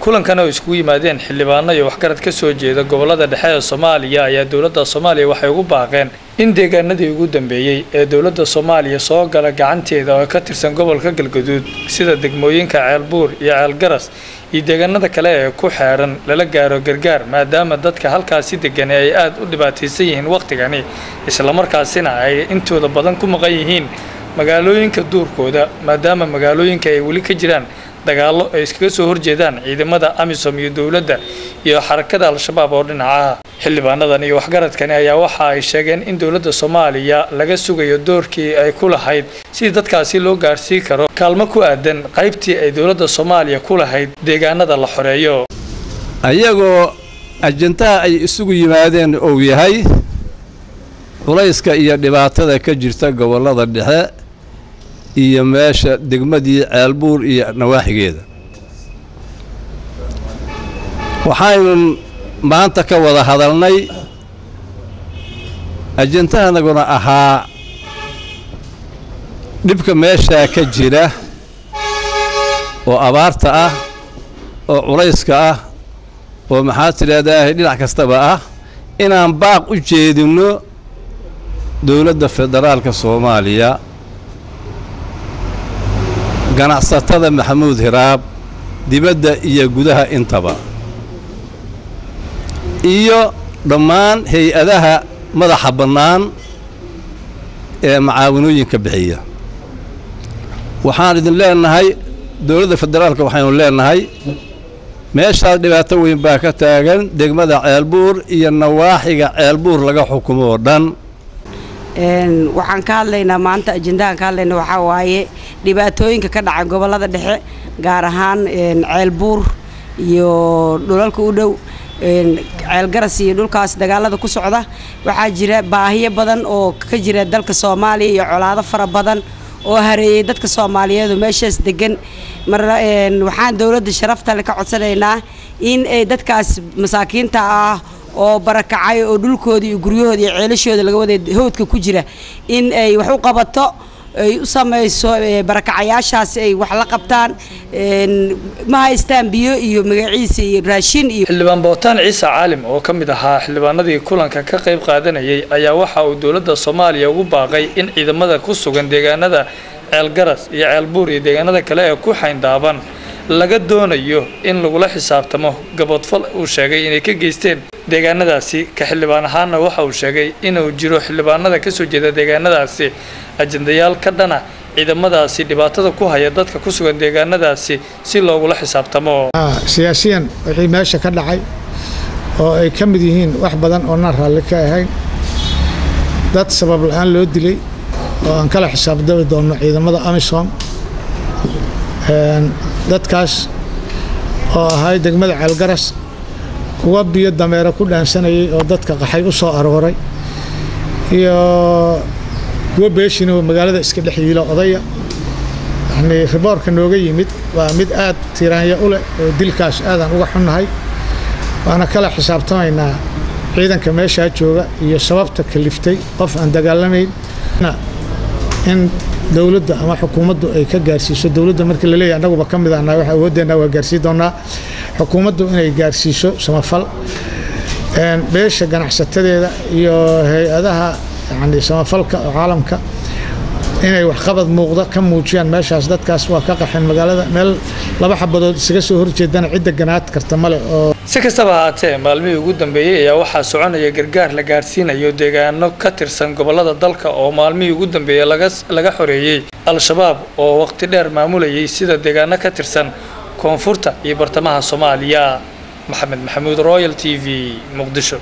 kulankan oo isku yimaadeen xildhibaano iyo waxgarad ka soo jeeda gobolada dhexe ee Soomaaliya ayaa dawladda Soomaaliya waxay ugu baaqeen in deegaanadii ugu dambeeyay ee dawladda Soomaaliya soo gala gacanteeda oo ka tirsan gobolka Galgaduud sida degmooyinka Ceelbuur iyo Ceelgaras iyo deegaanada kale ee ku xeeran lala gaaro gargaar maadaama dadka halkaasi degan ay aad u dhibaataysan yihiin waqtigani isla markaasina ay intooda badan ku maqan yihiin magaalooyinka duurkooda maadaama magaalooyinka ay wali ka jiraan dagaalo ay iskaga soo horjeedaan ciidamada AMISOM iyo dawladda iyo xarakada Al-Shabaab oo dhinaca xildhibaanadan iyo waxgaradkani ayaa waxa ay sheegeen in dawladda Soomaaliya laga sugayo doorkii ay ku lahayd si dadkaasi loo gaarsiin karo kaalmo ku aadan qaybtii ay dawladda Soomaaliya ku lahayd deegaanada la xoreeyo ayagoo ajantaha ay isugu yimaadeen oo yahay culayska iyo dhibaatada ka jirta gobolada dhexe iyo meesha degmadii Ceelbuur iyo nawaaxigeeda waxaan maanta ka wada hadalnay ajantahanaguna ahaa dhibka meesha ka jira oo abaarta ah oo culayska ah oo maxaa tiraahdaa dhinac kastaba ah inaan baaq u jeedino dawladda federaalka Soomaaliya ganacsatada Maxamuud Hiraab dibadda iyo gudaha intaba iyo dhammaan hay'adaha madaxa bannaan ee macaawinooyinka bixiya waxaan idin leenahay dawladda federaalka waxaanu leenahay meesha dhibaato weyn baa ka taagan degmada Ceelbuur iyo nawaaxiga Ceelbuur laga xukumo oo dhan waxaan ka hadlaynaa maanta ajendahan ka hadlaynaa waxa waaye dhibaatooyinka ka dhaca gobolada dhexe gaar ahaan Ceelbuur iyo dhulalka u dhow Ceelgaras iyo dhulkaas dagaalada ku socda waxaa jira baahiyo badan oo ka jira dalka Soomaaliya iyo colaado fara badan oo hareeyay dadka Soomaaliyeed meeshaas degan waxaan dawladda sharafta leh ka codsanaynaa in ay dadkaas masaakiinta ah oo barakacay oo dhulkoodii iyo guryahoodii iyo ceelashooda laga waday hawdka ku jira in ay wax u qabato ay u sameeyso barakacayaashaas ay wax la qabtaan ma haystaan biyo iyo magaciisa iyo raashin iyo xildhibaan Bootaan Ciise Caalim oo kamid ahaa xildhibaanadii kulanka ka qayb qaadanayay ayaa waxa uu dawladda Soomaaliya ugu baaqay in ciidamada ku sugan deegaanada Ceelgaras iyo Ceelbuur iyo deegaanada kale ee ku xayndaaban laga doonayo in lagula xisaabtamo gabadfal uu sheegay inay ka geysteen deegaanadaasi ka xildhibaan ahaana waxa uu sheegay inuu jiro xildhibaanada ka soo jeeda deegaanadaasi ajendayaal ka dhana ciidamadaasi dhibaatada ku haya dadka ku sugan deegaanadaasi si loogula xisaabtamo siyaasiyan wixii meesha ka dhacay oo ay ka mid yihiin wax badan oo na raalli ka ahayn dad sabab la'aan loo dilay oo aan kala xisaabtami doono ciidamada AMISOM dadkaas oo ahay degmada Ceelgaras kuwa biyo dameero ku dhaansanayay oo dadka qaxay u soo arooray iyo kuwa beeshin oo magaalada iska dhaxyiilo odaya yani riboorka nooga yimid waa mid aad tiraanya u leh oo dilkaas aadan uga xunnahay waana kala xisaabtamaynaa ciidanka meesha jooga iyo sababta kaliftay qof aan dagaalamayn in dawladda ama xukuumaddu ay ka gaarsiiso dawladda markii la leeyahay anagu ba kamid ahna waxa wadana waa gaarsiin doonaa xukuumaddu inay gaarsiiso samafal beesha ganacsatadeeda iyo hay'adaha yani samafalka caalamka inay wax qabad muuqda ka muujiyaan meeshaas dadkaas waa ka qaxin magaalada meel laba xabadood isaga soo horjeedana cid ganaad karta male oo si kastaba haatee maalmihii ugu dambeeyay ayaa waxaa soconaya gargaar la gaarsiinayo deegaano ka tirsan gobolada dalka oo maalmihii ugu dambeeyay laga xoreeyay Al-Shabaab oo waqti dheer maamulayay sida deegaano ka tirsan koonfurta iyo bartamaha Soomaaliya Maxamed Maxamuud Royal TV Muqdisho.